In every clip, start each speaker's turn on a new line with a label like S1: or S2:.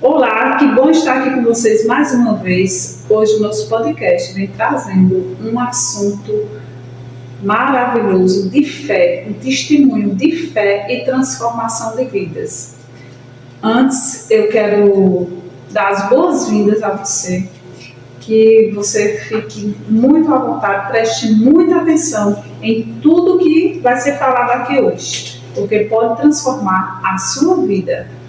S1: Olá, que bom estar aqui com vocês mais uma vez. Hoje o nosso podcast vem trazendo um assunto maravilhoso de fé, um testemunho de fé e transformação de vidas. Antes, eu quero dar as boas-vindas a você, que você fique muito à vontade, preste muita atenção em tudo que vai ser falado aqui hoje, porque pode transformar a sua vida.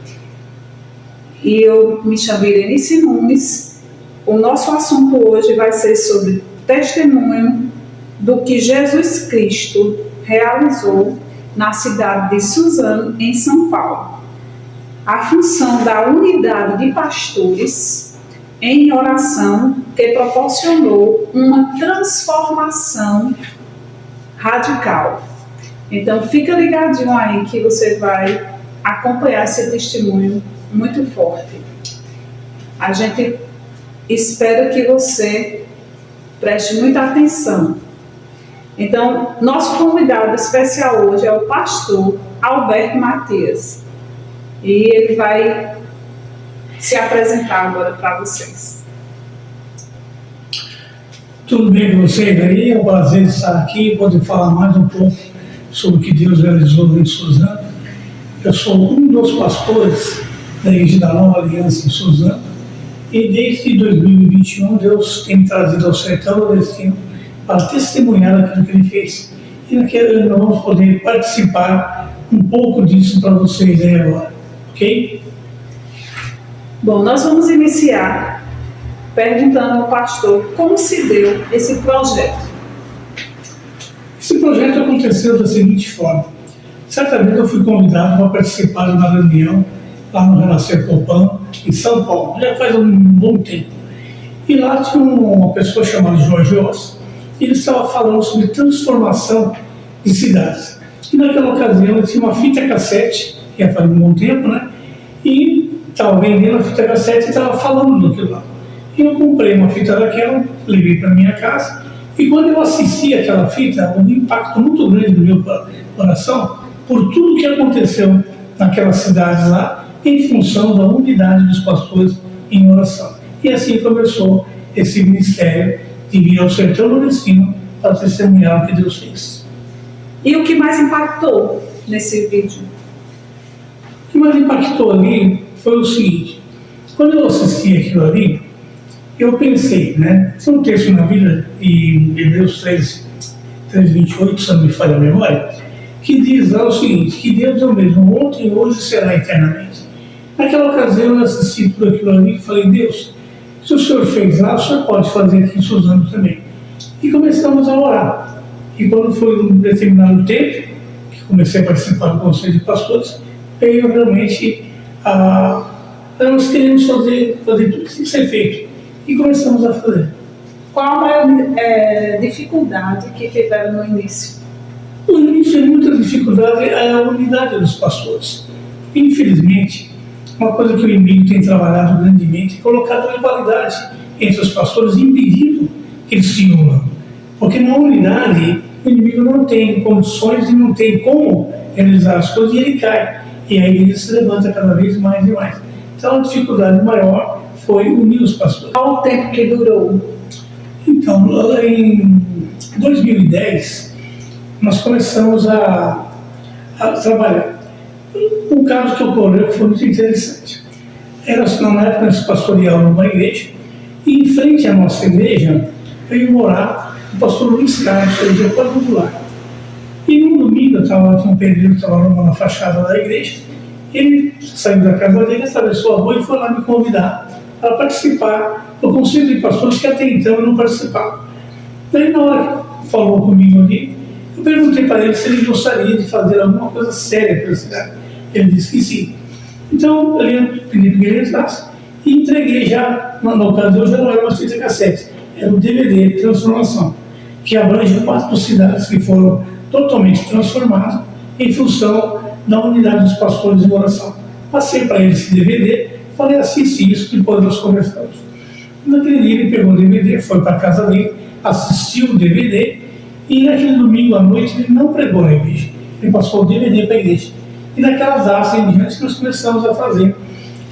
S1: E eu me chamo Irenice Nunes. O nosso assunto hoje vai ser sobre testemunho do que Jesus Cristo realizou na cidade de Suzano, em São Paulo. A função da unidade de pastores em oração que proporcionou uma transformação radical. Então, fica ligadinho aí que você vai acompanhar esse testemunho muito forte. A gente espera que você preste muita atenção. Então, nosso convidado especial hoje é o pastor Alberto Matias. E ele vai se apresentar agora para vocês.
S2: Tudo bem com vocês aí? É um prazer estar aqui e poder falar mais um pouco sobre o que Deus realizou em Suzano. Eu sou um dos pastores da Igreja da Nova Aliança em Suzano, e desde 2021 Deus tem me trazido ao sertão nordestino para testemunhar aquilo que Ele fez. E naquele nós vamos poder participar um pouco disso para vocês aí agora, ok?
S1: Bom, nós vamos iniciar perguntando ao pastor como se deu esse projeto.
S2: Esse projeto aconteceu da seguinte forma. Certa vez eu fui convidado para participar de uma reunião lá no Renascer Copan, em São Paulo, já faz um bom tempo. E lá tinha uma pessoa chamada Jorge Oss, e ele estava falando sobre transformação de cidades. E naquela ocasião ele tinha uma fita cassete, que já faz um bom tempo, né? E estava vendendo a fita cassete e estava falando daquilo lá. E eu comprei uma fita daquela, levei para minha casa, e quando eu assisti aquela fita, houve um impacto muito grande no meu coração por tudo que aconteceu naquelas cidades lá, em função da unidade dos pastores em oração. E assim começou esse ministério de vir ao sertão nordestino para testemunhar o que Deus fez.
S1: E o que mais impactou nesse vídeo?
S2: O que mais impactou ali foi o seguinte: quando eu assisti aquilo ali, eu pensei, né? Tem um texto na Bíblia, em Hebreus 3:28, se não me falha a memória, que diz lá o seguinte, que Deus é o mesmo ontem, hoje e será eternamente. Naquela ocasião eu assisti tudo aquilo ali e falei, Deus, se o Senhor fez lá, o Senhor pode fazer aqui em Suzano também. E começamos a orar. E quando foi um determinado tempo, que comecei a participar do Conselho de Pastores, veio realmente nós queríamos fazer tudo que tem que ser feito. E começamos a fazer.
S1: Qual a maior dificuldade que tiveram no início?
S2: No início, muita dificuldade é a unidade dos pastores. Infelizmente, uma coisa que o inimigo tem trabalhado grandemente é colocado rivalidade entre os pastores, impedindo que eles se unam. Porque na unidade, o inimigo não tem condições e não tem como realizar as coisas e ele cai. E a igreja se levanta cada vez mais e mais. Então, a dificuldade maior foi unir os pastores.
S1: Qual o tempo que durou?
S2: Então, em 2010, nós começamos a trabalhar. Um caso que ocorreu que foi muito interessante. Era na época nós pastoreávamos numa igreja, e em frente à nossa igreja veio morar o pastor Luiz Carlos, da igreja quadrangular. E num domingo, tinha um pedreiro que estava na fachada da igreja, ele saiu da casa dele, atravessou a rua e foi lá me convidar para participar do Conselho de Pastores, que até então eu não participava. Daí, na hora que falou comigo ali, eu perguntei para ele se ele gostaria de fazer alguma coisa séria pela cidade. Ele disse que sim. Então, eu pedi para que ele entrasse e entreguei já, na ocasião já não era uma fita cassete, era um DVD de transformação, que abrange 4 cidades que foram totalmente transformadas em função da unidade dos pastores em oração. Passei para ele esse DVD, falei, assiste isso que depois nós conversamos. Naquele dia ele pegou o DVD, foi para a casa dele, assistiu o DVD, e naquele domingo à noite ele não pregou na igreja, ele passou o DVD para a igreja. E naquelas datas em diante nós começamos a fazer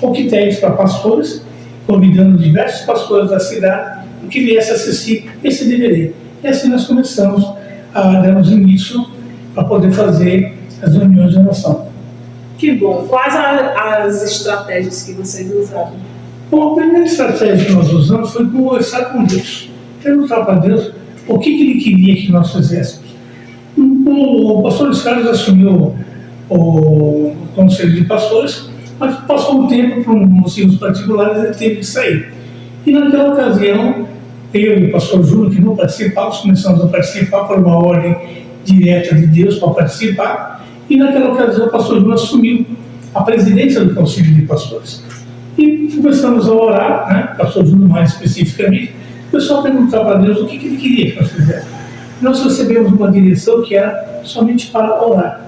S2: coquetéis para pastores, convidando diversos pastores da cidade que viesse assistir esse DVD. E assim nós começamos a darmos início para poder fazer as reuniões de oração.
S1: Que bom. Quais as estratégias que vocês usaram?
S2: Bom, a primeira estratégia que nós usamos foi conversar com Deus. Perguntar para Deus o que Ele queria que nós fizéssemos. O pastor Luiz Carlos assumiu o conselho de pastores, mas passou um tempo, por motivos particulares, ele teve que sair. E naquela ocasião, eu e o pastor Júlio, que não participávamos, começamos a participar por uma ordem direta de Deus para participar, e naquela ocasião o pastor Júlio assumiu a presidência do conselho de pastores. E começamos a orar, né, o pastor Júlio mais especificamente, começou a perguntar para Deus o que Ele queria que nós fizéssemos. Nós recebemos uma direção que era somente para orar.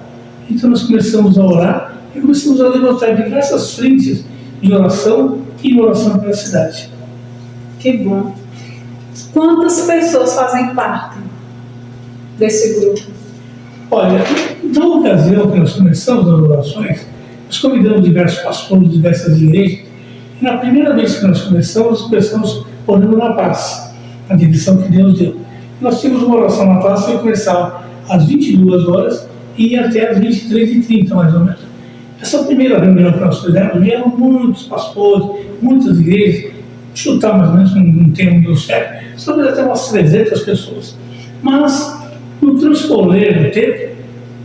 S2: Então nós começamos a orar e começamos a levantar diversas frentes de oração e oração pela cidade.
S1: Que bom. Quantas pessoas fazem parte desse grupo?
S2: Olha, na ocasião que nós começamos as orações, nós convidamos diversos pastores de diversas igrejas, e na primeira vez que nós começamos orando na paz, na direção que Deus deu. Nós tínhamos uma oração na paz que começava às 22 horas e ia até às 23h30, mais ou menos. Essa primeira reunião que nós fizemos, vieram muitos pastores, muitas igrejas, chutar mais ou menos um termo do certo, sobre até umas 300 pessoas. Mas, no transcorrer do tempo,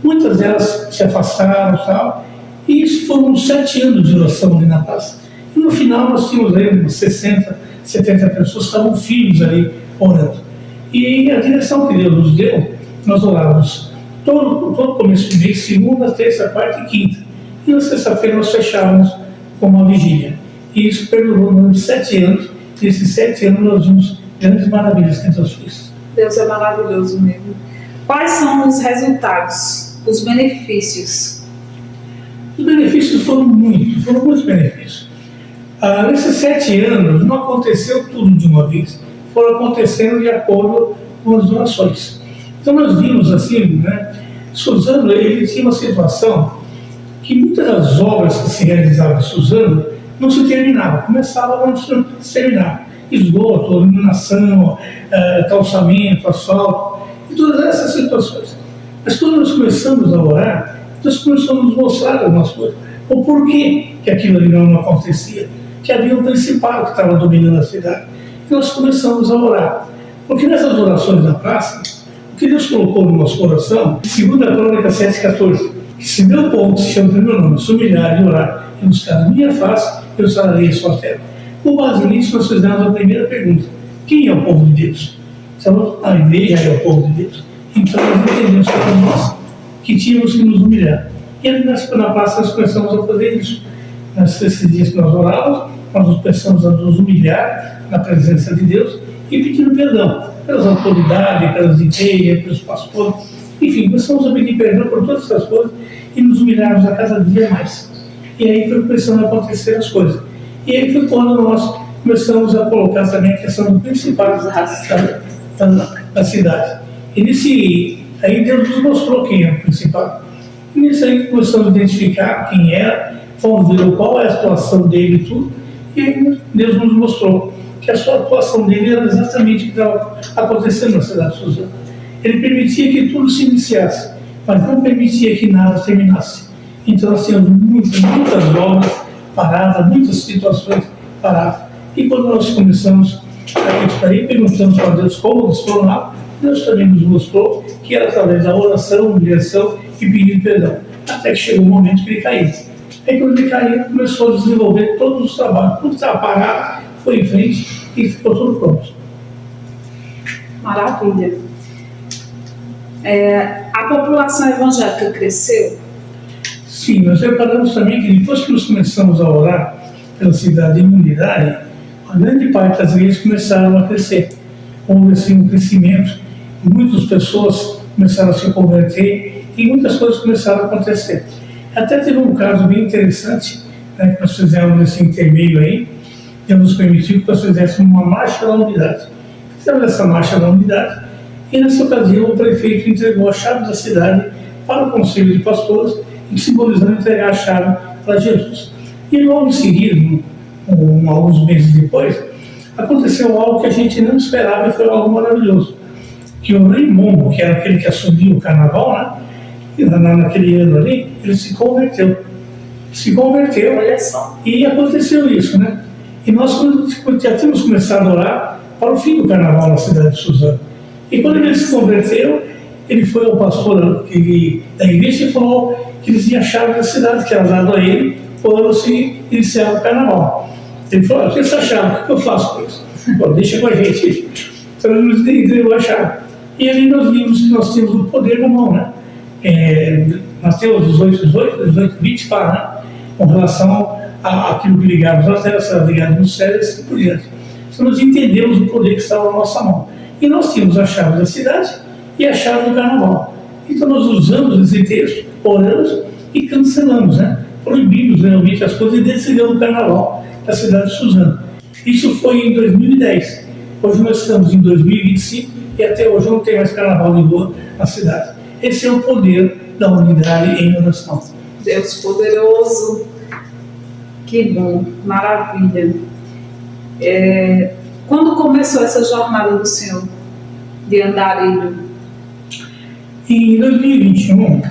S2: muitas delas se afastaram e tal, e isso foram 7 anos de oração ali na paz. E no final nós tínhamos aí umas 60, 70 pessoas que estavam firmes ali orando. E a direção que Deus nos deu, nós orávamos todo começo de mês, segunda, terça, quarta e quinta. E na sexta-feira nós fechávamos com uma vigília. E isso perdurou durante 7 anos. E nesses 7 anos nós vimos grandes maravilhas que Deus fez.
S1: Deus é maravilhoso mesmo. Quais são os resultados, os benefícios?
S2: Os benefícios foram muitos benefícios. Nesses 7 anos não aconteceu tudo de uma vez. Foram acontecendo de acordo com as orações. Então nós vimos assim, né, Suzano, ele tinha uma situação que muitas das obras que se realizavam em Suzano não se terminavam, começava a não se terminar. Esgoto, iluminação, calçamento, asfalto, e todas essas situações. Mas quando nós começamos a orar, nós começamos a nos mostrar algumas coisas. O porquê que aquilo ali não acontecia, que havia um principal que estava dominando a cidade. E nós começamos a orar. Porque nessas orações da praça, o que Deus colocou no nosso coração, segundo a Crônica 7,14, que se meu povo que se chama pelo meu nome, se humilhar e orar e buscar a minha face, eu sararei a sua terra. Com base nisso, nós fizemos a primeira pergunta: quem é o povo de Deus? Então, a igreja é o povo de Deus. Então, nós entendemos que era nós que tínhamos que nos humilhar. E aí, na praça, nós começamos a fazer isso. Nesses dias que nós orávamos, nós começamos a nos humilhar na presença de Deus e pedindo perdão pelas autoridades, pelas igrejas, pelos pastores. Enfim, começamos a pedir perdão por todas essas coisas e nos humilharmos a cada dia mais. E aí foi começando a acontecer as coisas. E aí foi quando nós começamos a colocar também a questão do principal da cidade. E aí Deus nos mostrou quem é o principal. E nisso aí começamos a identificar quem era, fomos ver qual é a atuação dele e tudo. E aí Deus nos mostrou que a sua atuação dele era exatamente o que estava acontecendo na cidade de Suzano. Ele permitia que tudo se iniciasse, mas não permitia que nada terminasse. Então nós tínhamos muitas obras paradas, muitas situações paradas. E quando nós começamos a isso aí, perguntamos para Deus como destornar, Deus também nos mostrou que era através da oração, humilhação e pedido perdão. Até que chegou o momento que ele caiu. Aí quando ele caiu, começou a desenvolver todos os trabalhos. Tudo estava parado, foi em frente e ficou tudo pronto.
S1: Maravilha. A população evangélica cresceu?
S2: Sim, nós reparamos também que depois que nós começamos a orar pela cidade em unidade, a grande parte das igrejas começaram a crescer. Houve assim um crescimento, muitas pessoas começaram a se converter e muitas coisas começaram a acontecer. Até teve um caso bem interessante, né, que nós fizemos nesse intermeio aí, Deus nos permitiu que nós fizéssemos uma marcha da unidade. Fizemos essa marcha da unidade e nessa ocasião o prefeito entregou a chave da cidade para o conselho de pastores, simbolizando entregar a chave para Jesus. E logo em seguida, alguns meses depois, aconteceu algo que a gente não esperava e foi algo maravilhoso. Que o Raimundo, que era aquele que assumiu o carnaval, né? Naquele ano ali, ele se converteu.
S1: Olha só.
S2: E aconteceu isso, né? E nós já tínhamos começado a orar para o fim do carnaval na cidade de Suzano. E quando ele se converteu, ele foi ao pastor da igreja e falou que eles tinham a chave da cidade, que era dado a ele, quando se iniciar o carnaval. Ele falou: "Eu tenho essa chave, o que eu faço com isso?" Bom, deixa com a gente. Então ele nos entregou a chave. E ali nós vimos que nós temos o poder na mão, né? Mateus 18, 20 fala, né? Com relação àquilo que ligamos nas terras, será ligado nos céus e assim por diante. Então nós entendemos o poder que estava na nossa mão. E nós tínhamos a chave da cidade e a chave do carnaval. Então nós usamos esse texto, oramos e cancelamos, né? Proibimos realmente as coisas e desligamos o carnaval da cidade de Suzano. Isso foi em 2010. Hoje nós estamos em 2025 e até hoje não tem mais carnaval de rua na cidade. Esse é o poder da unidade em oração.
S1: Deus poderoso, que bom, maravilha. Quando começou essa jornada do Senhor de andarilho?
S2: Em 2021,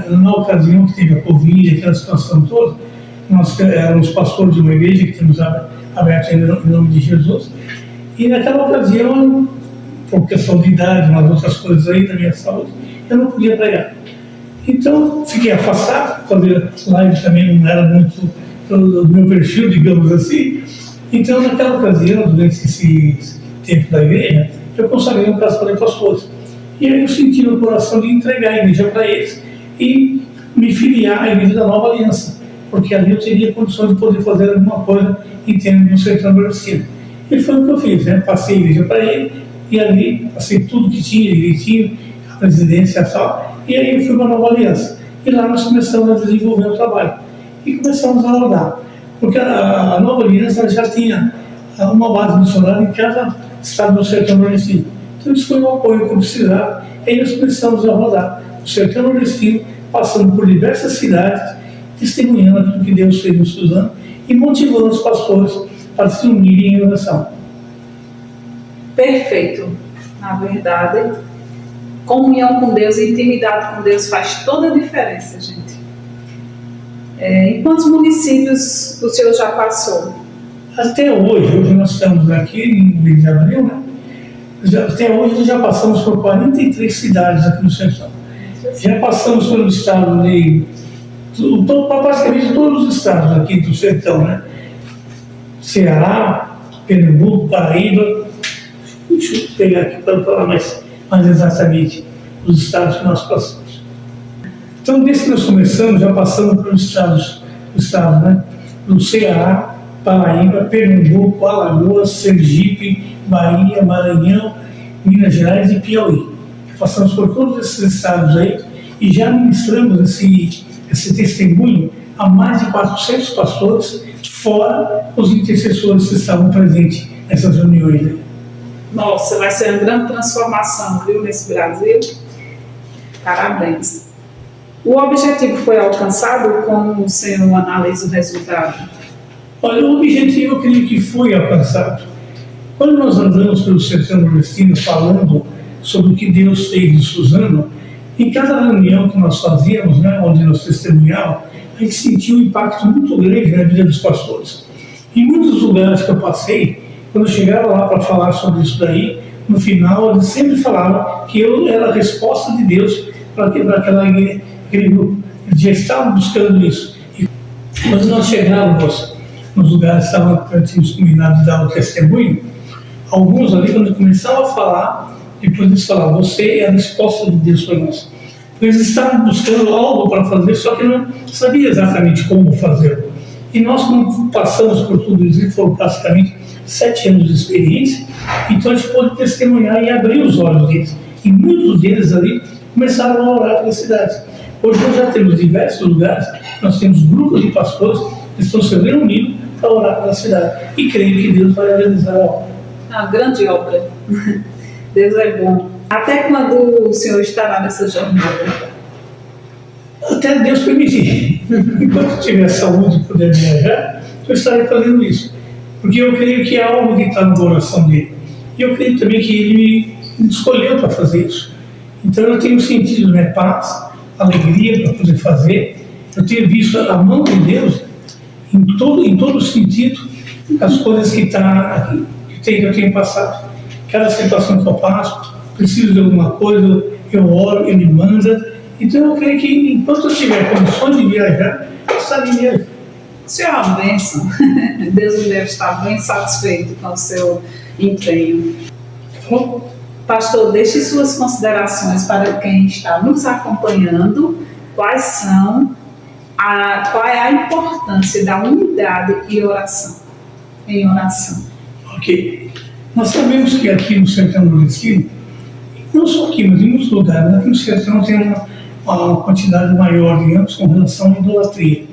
S2: na ocasião que teve a Covid, aquela situação toda, nós éramos pastores de uma igreja que temos aberto em nome de Jesus, e naquela ocasião, por questão de idade, umas outras coisas aí da minha saúde, eu não podia pregar. Então, fiquei afastado, fazer live também não era muito do meu perfil, digamos assim. Então, naquela ocasião, durante esse tempo da igreja, eu consagrei um pastor de pastores. E aí eu senti no coração de entregar a igreja para eles e me filiar à igreja da Nova Aliança, porque ali eu teria condições de poder fazer alguma coisa em termos do sertão nordestino. E foi o que eu fiz, né? Passei a igreja para ele e ali passei tudo que tinha direitinho, a presidência e tal, e aí eu fui para a Nova Aliança. E lá nós começamos a desenvolver o trabalho e começamos a rodar, porque a Nova Aliança já tinha uma base missionária em cada estado do sertão nordestino. Então isso foi um apoio que eu precisava, e aí nós começamos a rodar o sertão nordestino, passando por diversas cidades, testemunhando aquilo que Deus fez nos Suzano e motivando os pastores para se unirem em oração.
S1: Perfeito. Na verdade, comunhão com Deus e intimidade com Deus faz toda a diferença, gente. Em quantos municípios o senhor já passou?
S2: Até hoje nós estamos aqui em mês de abril, né? Até hoje nós já passamos por 43 cidades aqui no sertão. Já passamos pelo estado de... praticamente todos os estados aqui do sertão, né? Ceará, Pernambuco, Paraíba. Deixa eu pegar aqui para falar mais exatamente os estados que nós passamos. Então, desde que nós começamos, já passamos pelos estados, né? Do Ceará, Paraíba, Pernambuco, Alagoas, Sergipe, Bahia, Maranhão, Minas Gerais e Piauí. Passamos por todos esses estados aí e já ministramos esse testemunho a mais de 400 pastores, fora os intercessores que estavam presentes nessas reuniões aí.
S1: Nossa, vai ser uma grande transformação, viu, nesse Brasil. Parabéns. O objetivo foi alcançado? Como o senhor analisa o resultado?
S2: Olha, o objetivo eu creio que foi alcançado. Quando nós andamos pelo sertão nordestino falando sobre o que Deus fez em Suzano, em cada reunião que nós fazíamos, né, onde nós testemunhávamos, a gente sentiu um impacto muito grande na vida dos pastores. Em muitos lugares que eu passei, quando eu chegava lá para falar sobre isso daí, no final eles sempre falavam que eu era a resposta de Deus para aquele grupo. Eles já estavam buscando isso. E quando nós chegávamos nos lugares que tínhamos combinado de dar o testemunho, alguns ali, quando começavam a falar, depois eles falavam: você é a resposta de Deus para nós. Eles estavam buscando algo para fazer, só que não sabia exatamente como fazer. E nós, como passamos por tudo isso, e foram praticamente 7 anos de experiência, então a gente pôde testemunhar e abrir os olhos deles. E muitos deles ali começaram a orar pela cidade. Hoje nós já temos diversos lugares, nós temos grupos de pastores que estão se reunindo para orar pela cidade. E creio que Deus vai realizar a obra.
S1: Uma grande obra. Deus é bom. Até quando o senhor estará nessa jornada?
S2: Até Deus permitir. enquanto eu tiver saúde e puder viajar, eu estarei fazendo isso. Porque eu creio que é algo que está no coração dele. E eu creio também que ele me escolheu para fazer isso. Então eu tenho sentido, né, paz, alegria para poder fazer. Eu tenho visto a mão de Deus em todo sentido, as coisas que eu tenho passado. Cada situação que eu passo, preciso de alguma coisa, eu oro, ele manda. Então eu creio que enquanto eu tiver condições de viajar, eu estarei viajando.
S1: Isso é uma bênção. Deus deve estar bem satisfeito com o seu empenho.
S2: Bom,
S1: Pastor, deixe suas considerações para quem está nos acompanhando. Qual é a importância da unidade e oração? Em oração.
S2: ok. Nós sabemos que aqui no sertão nordestino, não só aqui, mas em muitos lugares, aqui no sertão tem uma quantidade maior, digamos, com relação à idolatria.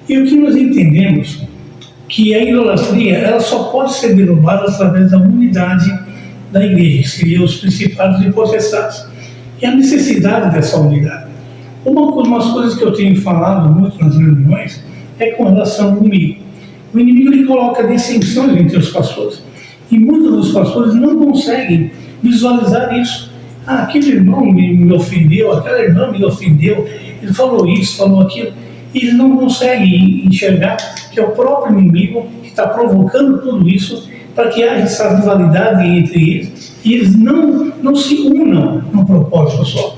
S2: E o que nós entendemos que a idolatria ela só pode ser derrubada através da unidade da igreja, que seriam os principados e potestades. E a necessidade dessa unidade. Uma das coisas que eu tenho falado muito nas reuniões é com relação ao inimigo. O inimigo ele coloca dissensões entre os pastores. E muitos dos pastores não conseguem visualizar isso. Ah, aquele irmão me ofendeu, aquela irmã me ofendeu, ele falou isso, falou aquilo. E eles não conseguem enxergar que é o próprio inimigo que está provocando tudo isso para que haja essa rivalidade entre eles e eles não se unam no propósito só.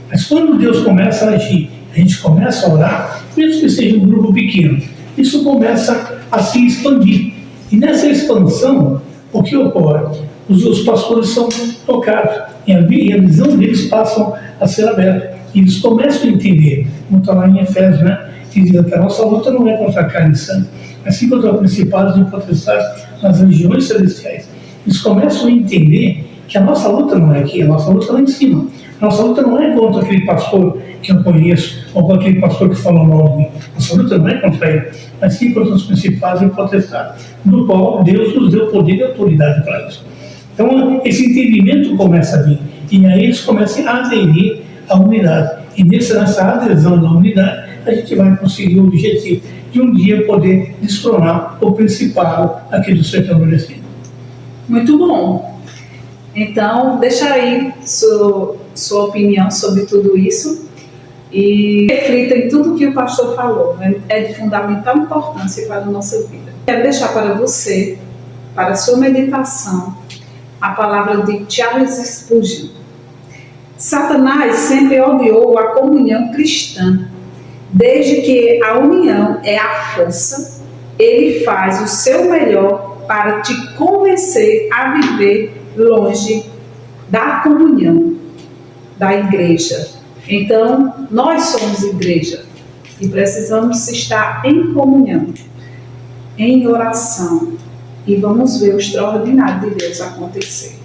S2: Mas quando Deus começa a agir, a gente começa a orar, mesmo que seja um grupo pequeno, isso começa a se expandir. E nessa expansão, o que ocorre? Os pastores são tocados e a visão deles passa a ser aberta. E eles começam a entender, como está lá em Efésios, né? Que diz que a nossa luta não é contra a carne e sangue, mas sim contra principados e potestades nas regiões celestiais. Eles começam a entender que a nossa luta não é aqui, a nossa luta é lá em cima. A nossa luta não é contra aquele pastor que eu conheço, ou contra aquele pastor que falou mal de mim. A nossa luta não é contra ele, mas sim contra os principados e potestades, do qual Deus nos deu poder e autoridade para isso. Então, esse entendimento começa a vir, e aí eles começam a aderir à unidade. E nessa adesão da unidade, a gente vai conseguir o objetivo de um dia poder destronar o principado aqui do sertão nordestino.
S1: Muito bom. Então, deixa aí sua opinião sobre tudo isso e reflita em tudo que o pastor falou. É de fundamental importância para a nossa vida. Quero deixar para você, para a sua meditação, a palavra de Charles Spurgeon. Satanás sempre odiou a comunhão cristã. Desde que a união é a força, ele faz o seu melhor para te convencer a viver longe da comunhão da igreja. Então, nós somos igreja e precisamos estar em comunhão, em oração, e vamos ver o extraordinário de Deus acontecer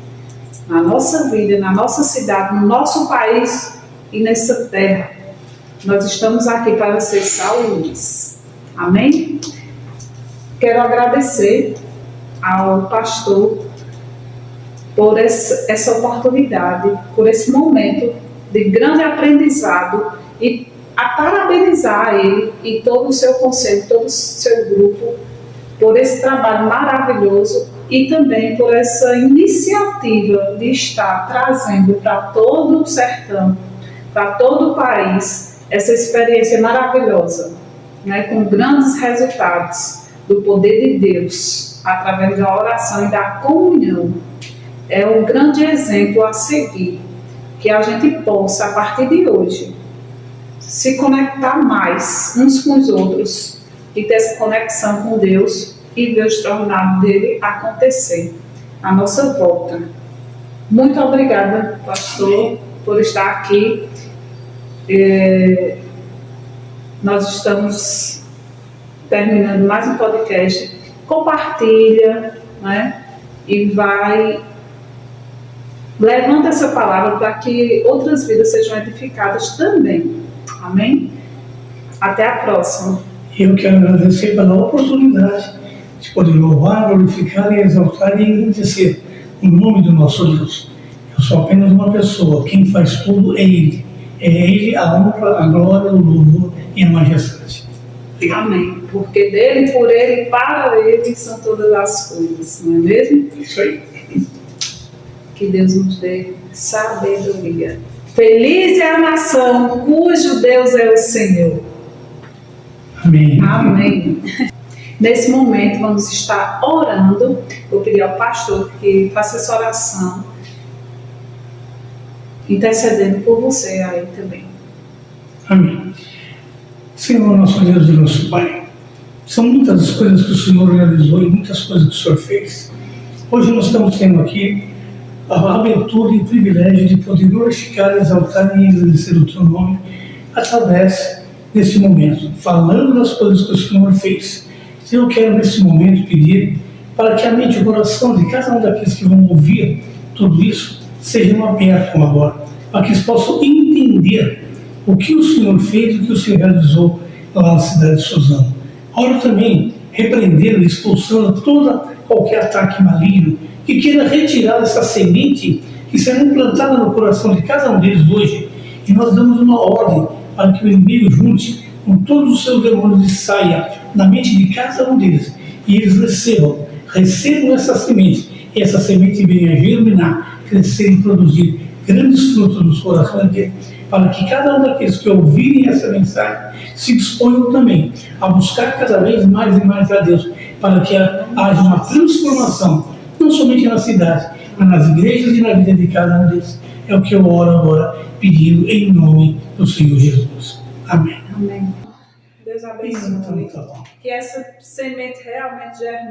S1: na nossa vida, na nossa cidade, no nosso país e nessa terra. Nós estamos aqui para ser sal e luz. Amém? Quero agradecer ao pastor por essa oportunidade, por esse momento de grande aprendizado e a parabenizar ele e todo o seu conselho, todo o seu grupo por esse trabalho maravilhoso e também por essa iniciativa de estar trazendo para todo o sertão, para todo o país, essa experiência maravilhosa, né, com grandes resultados do poder de Deus, através da oração e da comunhão. É um grande exemplo a seguir, que a gente possa, a partir de hoje, se conectar mais uns com os outros e ter essa conexão com Deus e ver o extraordinário dele acontecer à nossa volta. Muito obrigada, pastor, por estar aqui. Nós estamos terminando mais um podcast. Compartilha, né? E levanta essa palavra para que outras vidas sejam edificadas também. Amém? Até a próxima.
S2: Eu quero agradecer pela oportunidade de poder louvar, glorificar e exaltar e engrandecer o nome do nosso Deus. Eu sou apenas uma pessoa, quem faz tudo é Ele. É Ele a honra, a glória, o louvor e a majestade. Obrigado.
S1: Amém. Porque dele, por ele, para ele são todas as coisas, não é mesmo?
S2: Isso aí.
S1: Que Deus nos dê sabedoria. Feliz é a nação cujo Deus é o Senhor.
S2: Amém.
S1: Amém. Nesse momento vamos estar orando. Vou pedir ao pastor que faça essa oração, intercedendo por você aí também.
S2: Amém. Senhor, nosso Deus e nosso Pai, são muitas as coisas que o Senhor realizou e muitas coisas que o Senhor fez. Hoje nós estamos tendo aqui a abertura e o privilégio de poder glorificar, exaltar e agradecer o Teu nome através desse momento, falando das coisas que o Senhor fez. Eu quero nesse momento pedir para que a mente e o coração de cada um daqueles que vão ouvir tudo isso sejam abertos agora, para que eles possam entender o que o Senhor fez, o que o Senhor realizou lá na cidade de Suzano. Oro também repreendendo, expulsando qualquer ataque maligno que queira retirar essa semente que será implantada no coração de cada um deles hoje. E nós damos uma ordem para que o inimigo junte com todos os seus demônios e saia na mente de cada um deles. E eles recebam essa semente. E essa semente venha germinar, crescer e produzir grandes frutos nos corações deles. Para que cada um daqueles que ouvirem essa mensagem se disponham também a buscar cada vez mais e mais a Deus, para que haja uma transformação, não somente na cidade, mas nas igrejas e na vida de cada um deles. É o que eu oro agora, pedindo em nome do Senhor Jesus. Amém.
S1: Amém. Deus abençoe.
S2: Tá bom.
S1: Que essa semente realmente germine.